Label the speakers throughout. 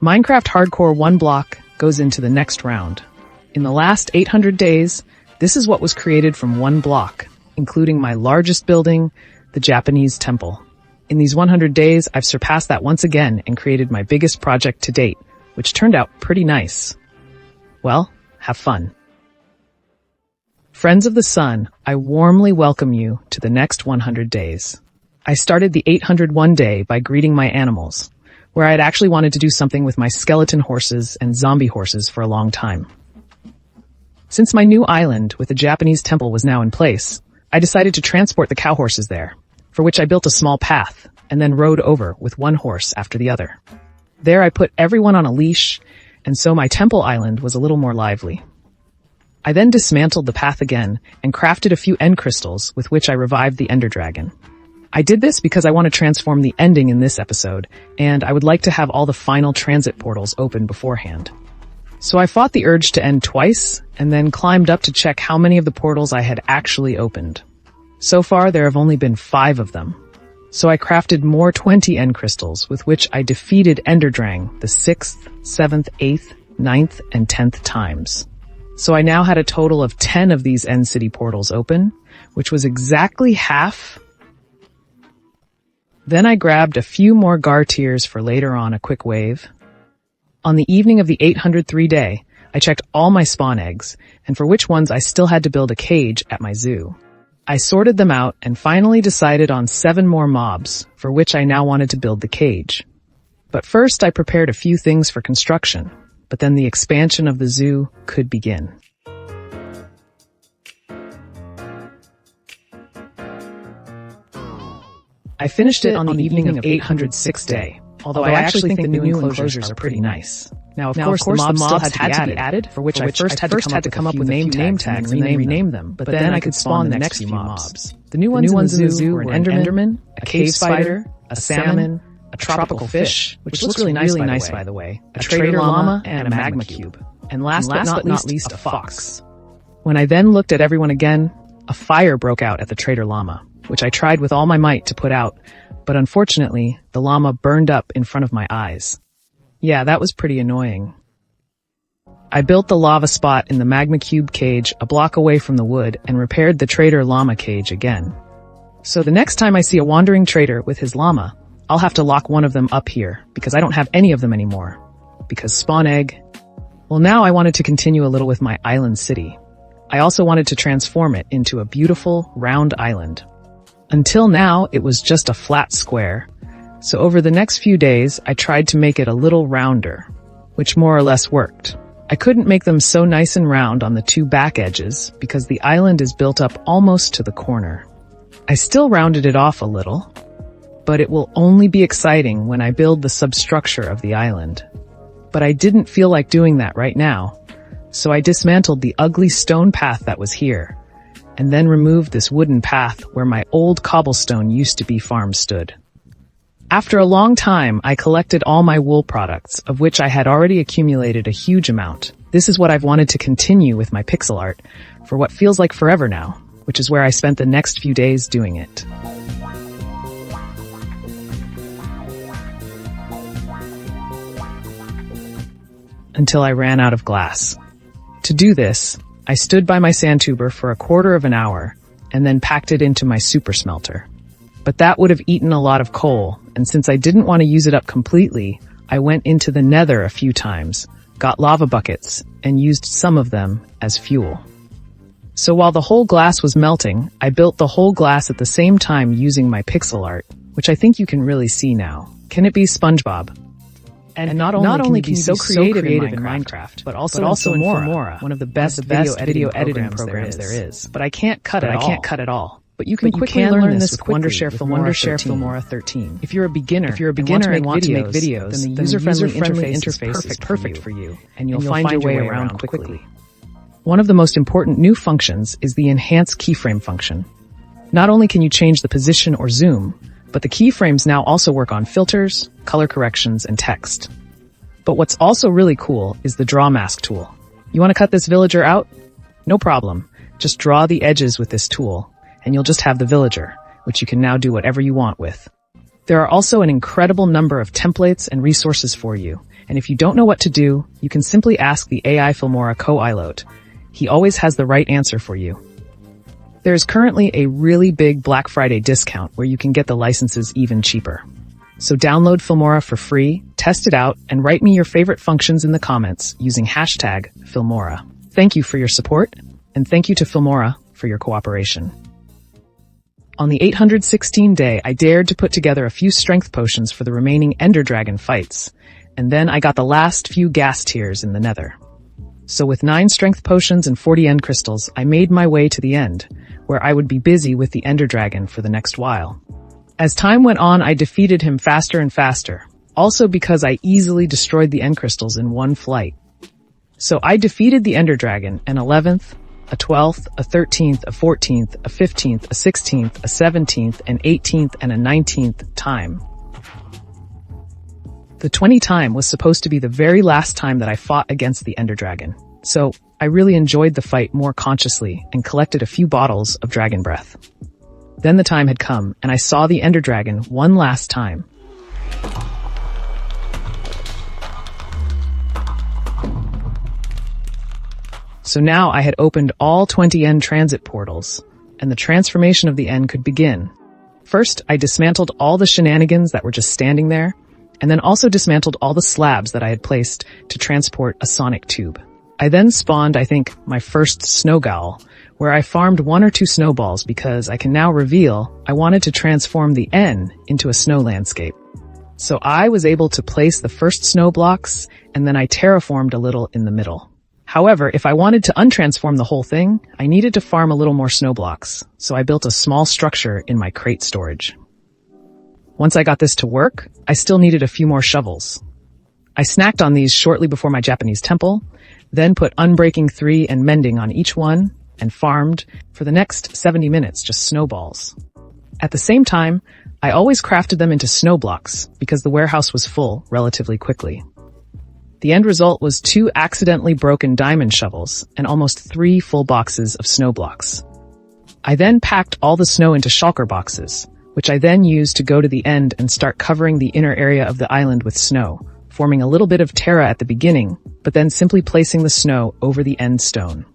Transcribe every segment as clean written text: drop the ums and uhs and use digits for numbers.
Speaker 1: Minecraft Hardcore 1 block goes into the next round. In the last 800 days, this is what was created from 1 block, including my largest building, the Japanese temple. In these 100 days, I've surpassed that once again and created my biggest project to date, which turned out pretty nice. Well, have fun. Friends of the Sun, I warmly welcome you to the next 100 days. I started the 801 day by greeting my animals, where I had actually wanted to do something with my skeleton horses and zombie horses for a long time. Since my new island with the Japanese temple was now in place, I decided to transport the cow horses there, for which I built a small path and then rode over with one horse after the other. There I put everyone on a leash, and so my temple island was a little more lively. I then dismantled the path again and crafted a few end crystals with which I revived the Ender Dragon. I did this because I want to transform the ending in this episode, and I would like to have all the final transit portals open beforehand. So I fought the urge to end twice, and then climbed up to check how many of the portals I had actually opened. So far, there have only been 5 of them. So I crafted more 20 end crystals, with which I defeated Enderdrang the 6th, 7th, 8th, 9th, and 10th times. So I now had a total of 10 of these end city portals open, which was exactly half. Then I grabbed a few more Gartiers for later on a quick wave. On the evening of the 803 day, I checked all my spawn eggs, and for which ones I still had to build a cage at my zoo. I sorted them out and finally decided on 7 more mobs, for which I now wanted to build the cage. But first I prepared a few things for construction, but then the expansion of the zoo could begin. I finished it on the evening of 806 day, although I actually think the new enclosures are pretty nice. Now, of course, the mobs still had to be added, for which I first had to come up with a few name tags and then rename them, but then I could spawn the next few mobs. The new ones in the zoo were an Enderman, a cave spider, a salmon, a tropical fish, which looks really nice by the way, a trader llama, and a magma cube. And last but not least, a fox. When I then looked at everyone again, a fire broke out at the trader llama, which I tried with all my might to put out, but unfortunately, the llama burned up in front of my eyes. Yeah, that was pretty annoying. I built the lava spot in the magma cube cage a block away from the wood and repaired the trader llama cage again. So the next time I see a wandering trader with his llama, I'll have to lock one of them up here because I don't have any of them anymore. Because spawn egg. Well, now I wanted to continue a little with my island city. I also wanted to transform it into a beautiful, round island. Until now, it was just a flat square. So over the next few days, I tried to make it a little rounder, which more or less worked. I couldn't make them so nice and round on the 2 back edges because the island is built up almost to the corner. I still rounded it off a little, but it will only be exciting when I build the substructure of the island. But I didn't feel like doing that right now, so I dismantled the ugly stone path that was here, and then removed this wooden path where my old cobblestone used to be farm stood. After a long time, I collected all my wool products, of which I had already accumulated a huge amount. This is what I've wanted to continue with my pixel art for what feels like forever now, which is where I spent the next few days doing it. Until I ran out of glass. To do this, I stood by my sand tuber for a quarter of an hour and then packed it into my super smelter. But that would have eaten a lot of coal, and since I didn't want to use it up completely, I went into the nether a few times, got lava buckets, and used some of them as fuel. So while the whole glass was melting, I built the whole glass at the same time using my pixel art, which I think you can really see now. Can it be SpongeBob? And not only can you be so creative in Minecraft, but also in Filmora, one of the best video editing programs there is. But I can't cut it all. But you can quickly learn this with Wondershare Filmora 13. If you're a beginner and want to make videos, then the user-friendly interface is perfect for you, and you'll find your way around quickly. One of the most important new functions is the Enhance Keyframe function. Not only can you change the position or zoom, but the keyframes now also work on filters, color corrections, and text. But what's also really cool is the Draw Mask tool. You want to cut this villager out? No problem. Just draw the edges with this tool, and you'll just have the villager, which you can now do whatever you want with. There are also an incredible number of templates and resources for you, And if you don't know what to do, you can simply ask the AI Filmora co-pilot. He always has the right answer for you. There is currently a really big Black Friday discount where you can get the licenses even cheaper. So download Filmora for free, test it out, and write me your favorite functions in the comments using hashtag Filmora. Thank you for your support, and thank you to Filmora for your cooperation. On the 816 day, I dared to put together a few strength potions for the remaining Ender Dragon fights, and then I got the last few gas tiers in the Nether. So with 9 strength potions and 40 end crystals, I made my way to the end, where I would be busy with the Ender Dragon for the next while. As time went on, I defeated him faster and faster, also because I easily destroyed the end crystals in one flight. So I defeated the Ender Dragon an 11th, a 12th, a 13th, a 14th, a 15th, a 16th, a 17th, an 18th, and a 19th time. The 20 time was supposed to be the very last time that I fought against the Ender Dragon. So I really enjoyed the fight more consciously and collected a few bottles of dragon breath. Then the time had come, and I saw the Ender Dragon one last time. So now I had opened all 20 end transit portals, and the transformation of the end could begin. First, I dismantled all the shenanigans that were just standing there, and then also dismantled all the slabs that I had placed to transport a sonic tube. I then spawned, I think, my first snow ghoul, where I farmed 1 or 2 snowballs because I can now reveal I wanted to transform the N into a snow landscape. So I was able to place the first snow blocks, and then I terraformed a little in the middle. However, if I wanted to untransform the whole thing, I needed to farm a little more snow blocks, so I built a small structure in my crate storage. Once I got this to work, I still needed a few more shovels. I snacked on these shortly before my Japanese temple, then put Unbreaking 3 and Mending on each one, and farmed for the next 70 minutes just snowballs. At the same time, I always crafted them into snow blocks because the warehouse was full relatively quickly. The end result was 2 accidentally broken diamond shovels and almost 3 full boxes of snow blocks. I then packed all the snow into shulker boxes, which I then used to go to the end and start covering the inner area of the island with snow, forming a little bit of terra at the beginning, but then simply placing the snow over the end stone.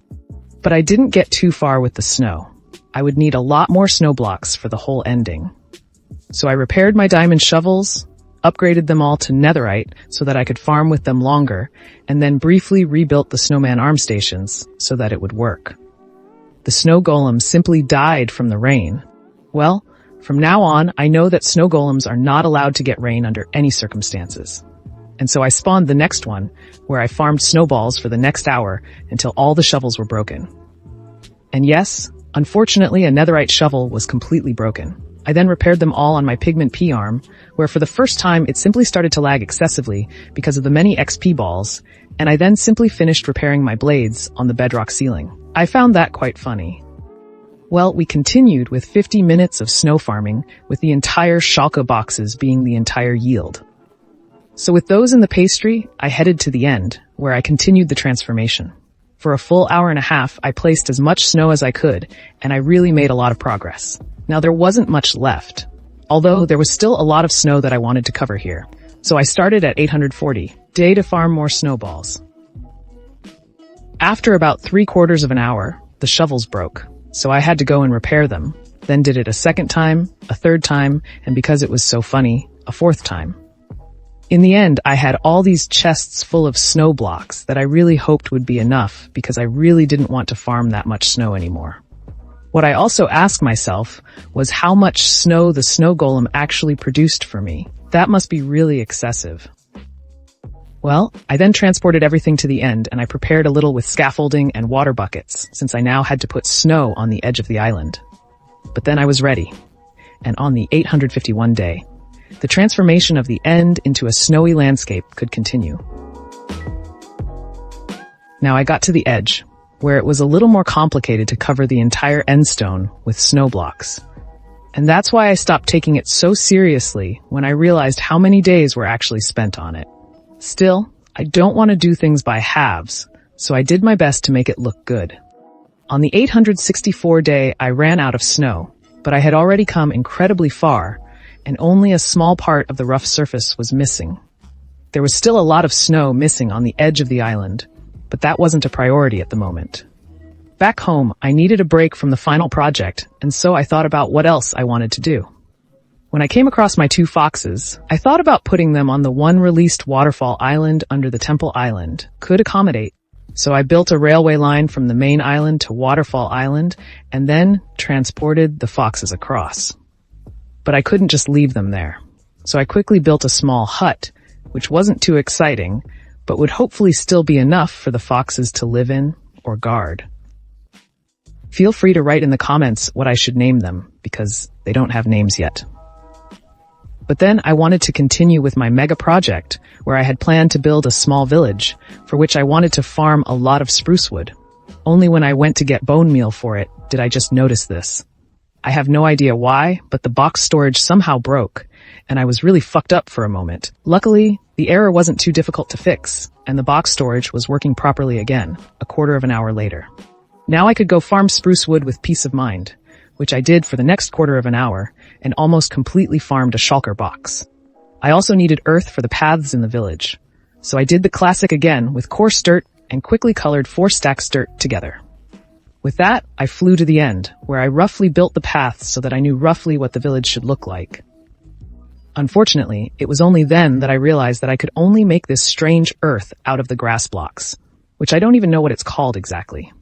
Speaker 1: But I didn't get too far with the snow. I would need a lot more snow blocks for the whole ending. So I repaired my diamond shovels, upgraded them all to netherite so that I could farm with them longer, and then briefly rebuilt the snowman arm stations so that it would work. The snow golem simply died from the rain. Well, from now on, I know that snow golems are not allowed to get rain under any circumstances. And so I spawned the next one, where I farmed snowballs for the next hour until all the shovels were broken. And yes, unfortunately, a netherite shovel was completely broken. I then repaired them all on my pigment P arm, where for the first time it simply started to lag excessively because of the many XP balls, and I then simply finished repairing my blades on the bedrock ceiling. I found that quite funny. Well, we continued with 50 minutes of snow farming, with the entire shulker boxes being the entire yield. So with those in the pastry, I headed to the end, where I continued the transformation. For a full hour and a half, I placed as much snow as I could, and I really made a lot of progress. Now there wasn't much left, although there was still a lot of snow that I wanted to cover here. So I started at 840 day to farm more snowballs. After about 3/4 of an hour, the shovels broke, so I had to go and repair them, then did it a second time, a third time, and because it was so funny, a 4th time. In the end, I had all these chests full of snow blocks that I really hoped would be enough because I really didn't want to farm that much snow anymore. What I also asked myself was how much snow the snow golem actually produced for me. That must be really excessive. Well, I then transported everything to the end and I prepared a little with scaffolding and water buckets since I now had to put snow on the edge of the island. But then I was ready. And on the 851 day, the transformation of the end into a snowy landscape could continue. Now I got to the edge, where it was a little more complicated to cover the entire end stone with snow blocks. And that's why I stopped taking it so seriously when I realized how many days were actually spent on it. Still, I don't want to do things by halves, so I did my best to make it look good. On the 864 day, I ran out of snow, but I had already come incredibly far, and only a small part of the rough surface was missing. There was still a lot of snow missing on the edge of the island, but that wasn't a priority at the moment. Back home, I needed a break from the final project, and so I thought about what else I wanted to do. When I came across my 2 foxes, I thought about putting them on the one released waterfall island under the Temple Island. Could accommodate. So I built a railway line from the main island to Waterfall Island and then transported the foxes across. But I couldn't just leave them there. So I quickly built a small hut, which wasn't too exciting, but would hopefully still be enough for the foxes to live in or guard. Feel free to write in the comments what I should name them, because they don't have names yet. But then I wanted to continue with my mega project, where I had planned to build a small village, for which I wanted to farm a lot of spruce wood. Only when I went to get bone meal for it, did I just notice this. I have no idea why, but the box storage somehow broke, and I was really fucked up for a moment. Luckily, the error wasn't too difficult to fix, and the box storage was working properly again, a quarter of an hour later. Now I could go farm spruce wood with peace of mind, which I did for the next quarter of an hour, and almost completely farmed a shulker box. I also needed earth for the paths in the village, so I did the classic again with coarse dirt and quickly colored 4 stacks dirt together. With that, I flew to the end, where I roughly built the paths so that I knew roughly what the village should look like. Unfortunately, it was only then that I realized that I could only make this strange earth out of the grass blocks, which I don't even know what it's called exactly.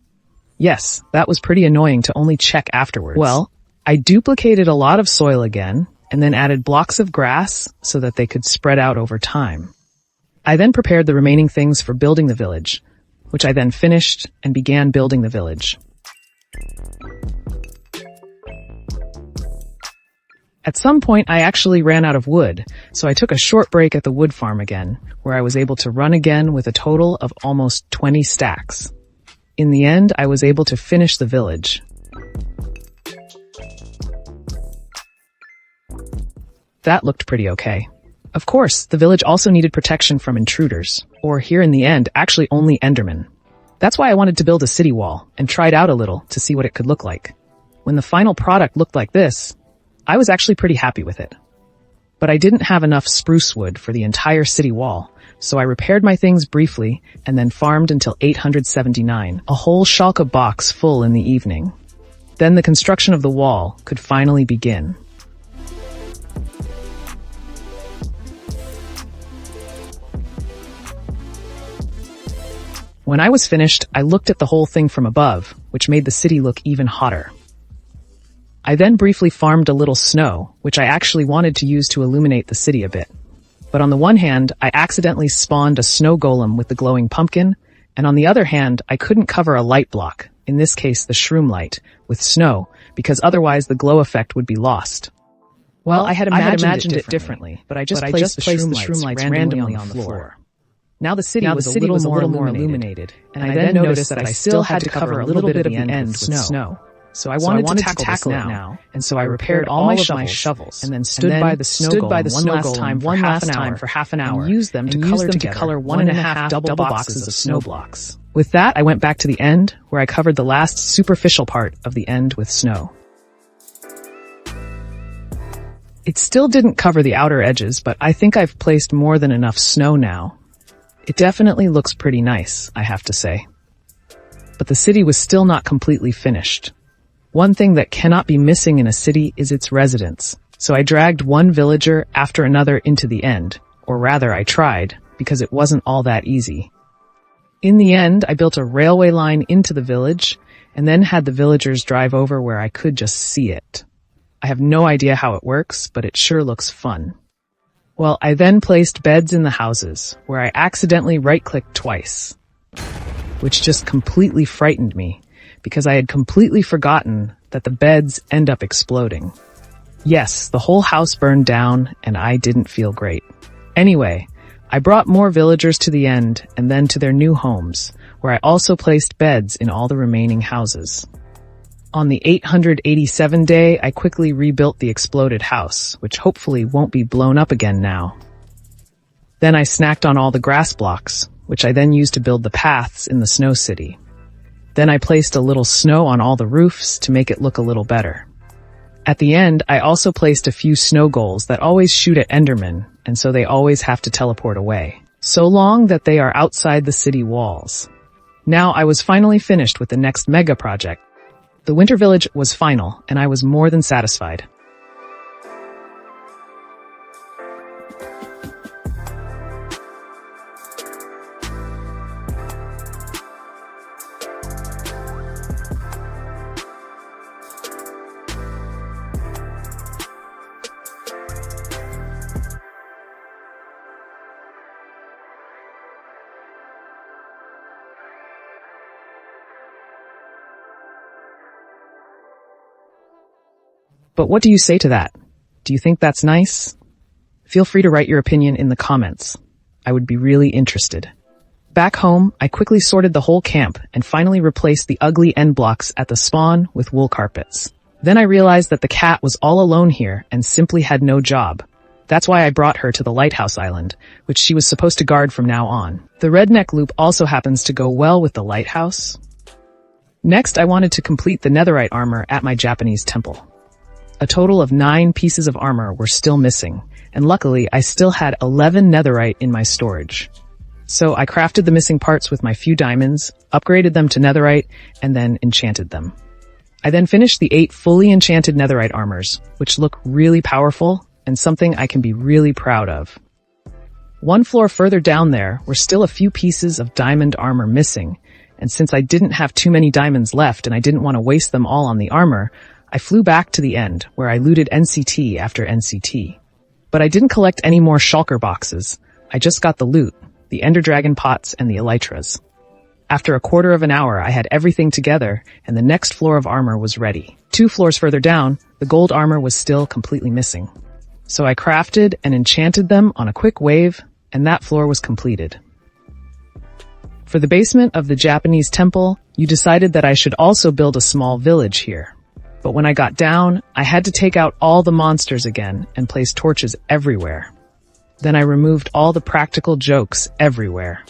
Speaker 1: Yes, that was pretty annoying to only check afterwards. Well, I duplicated a lot of soil again, and then added blocks of grass so that they could spread out over time. I then prepared the remaining things for building the village, which I then finished and began building the village. At some point, I actually ran out of wood, so I took a short break at the wood farm again, where I was able to run again with a total of almost 20 stacks. In the end, I was able to finish the village. That looked pretty okay. Of course, the village also needed protection from intruders, or here in the end, actually only Endermen. That's why I wanted to build a city wall, and tried out a little to see what it could look like. When the final product looked like this, I was actually pretty happy with it. But I didn't have enough spruce wood for the entire city wall, so I repaired my things briefly and then farmed until 879, a whole shulker box full in the evening. Then the construction of the wall could finally begin. When I was finished, I looked at the whole thing from above, which made the city look even hotter. I then briefly farmed a little snow, which I actually wanted to use to illuminate the city a bit. But on the one hand, I accidentally spawned a snow golem with the glowing pumpkin, and on the other hand, I couldn't cover a light block, in this case the shroom light, with snow, because otherwise the glow effect would be lost. Well, I had imagined it differently, but I just placed the shroom lights randomly on the floor. Now the city was a little more illuminated, and I then noticed that I still had to cover a little bit of the end with snow. So I wanted to tackle it now, and so I repaired all my shovels, and then stood by the snow golem one last time for half an hour, and used them to color 1.5 double boxes of snow blocks. With that, I went back to the end, where I covered the last superficial part of the end with snow. It still didn't cover the outer edges, but I think I've placed more than enough snow now. It definitely looks pretty nice, I have to say. But the city was still not completely finished. One thing that cannot be missing in a city is its residents. So I dragged one villager after another into the end, or rather I tried, because it wasn't all that easy. In the end, I built a railway line into the village, and then had the villagers drive over where I could just see it. I have no idea how it works, but it sure looks fun. Well, I then placed beds in the houses, where I accidentally right-clicked twice, which just completely frightened me, because I had completely forgotten that the beds end up exploding. Yes, the whole house burned down, and I didn't feel great. Anyway, I brought more villagers to the end, and then to their new homes, where I also placed beds in all the remaining houses. On the 887 day, I quickly rebuilt the exploded house, which hopefully won't be blown up again now. Then I snacked on all the grass blocks, which I then used to build the paths in the snow city. Then I placed a little snow on all the roofs to make it look a little better. At the end, I also placed a few snow goals that always shoot at Endermen, and so they always have to teleport away. So long that they are outside the city walls. Now I was finally finished with the next mega project. The Winter Village was final, and I was more than satisfied. But what do you say to that? Do you think that's nice? Feel free to write your opinion in the comments. I would be really interested. Back home, I quickly sorted the whole camp and finally replaced the ugly end blocks at the spawn with wool carpets. Then I realized that the cat was all alone here and simply had no job. That's why I brought her to the lighthouse island, which she was supposed to guard from now on. The redneck loop also happens to go well with the lighthouse. Next, I wanted to complete the netherite armor at my Japanese temple. A total of 9 pieces of armor were still missing, and luckily I still had 11 netherite in my storage. So I crafted the missing parts with my few diamonds, upgraded them to netherite, and then enchanted them. I then finished the 8 fully enchanted netherite armors, which look really powerful and something I can be really proud of. One floor further down there were still a few pieces of diamond armor missing, and since I didn't have too many diamonds left and I didn't want to waste them all on the armor, I flew back to the end, where I looted NCT after NCT. But I didn't collect any more shulker boxes. I just got the loot, the Ender Dragon pots, and the elytras. After a quarter of an hour, I had everything together, and the next floor of armor was ready. 2 floors further down, the gold armor was still completely missing. So I crafted and enchanted them on a quick wave, and that floor was completed. For the basement of the Japanese temple, you decided that I should also build a small village here. But when I got down, I had to take out all the monsters again and place torches everywhere. Then I removed all the practical jokes everywhere.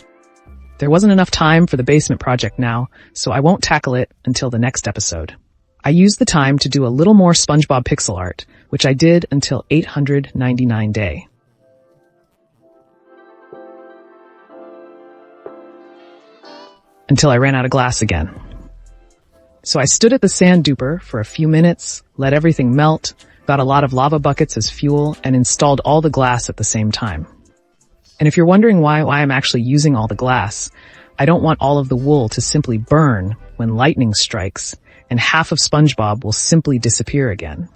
Speaker 1: There wasn't enough time for the basement project now, so I won't tackle it until the next episode. I used the time to do a little more SpongeBob pixel art, which I did until 899 day. Until I ran out of glass again. So I stood at the sand duper for a few minutes, let everything melt, got a lot of lava buckets as fuel, and installed all the glass at the same time. And if you're wondering why I'm actually using all the glass, I don't want all of the wool to simply burn when lightning strikes, and half of SpongeBob will simply disappear again.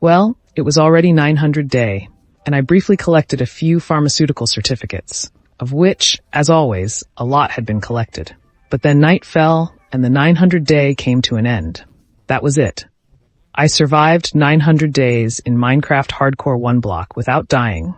Speaker 1: Well, it was already 900 day, and I briefly collected a few pharmaceutical certificates, of which, as always, a lot had been collected. But then night fell, and the 900 day came to an end. That was it. I survived 900 days in Minecraft Hardcore 1 block without dying,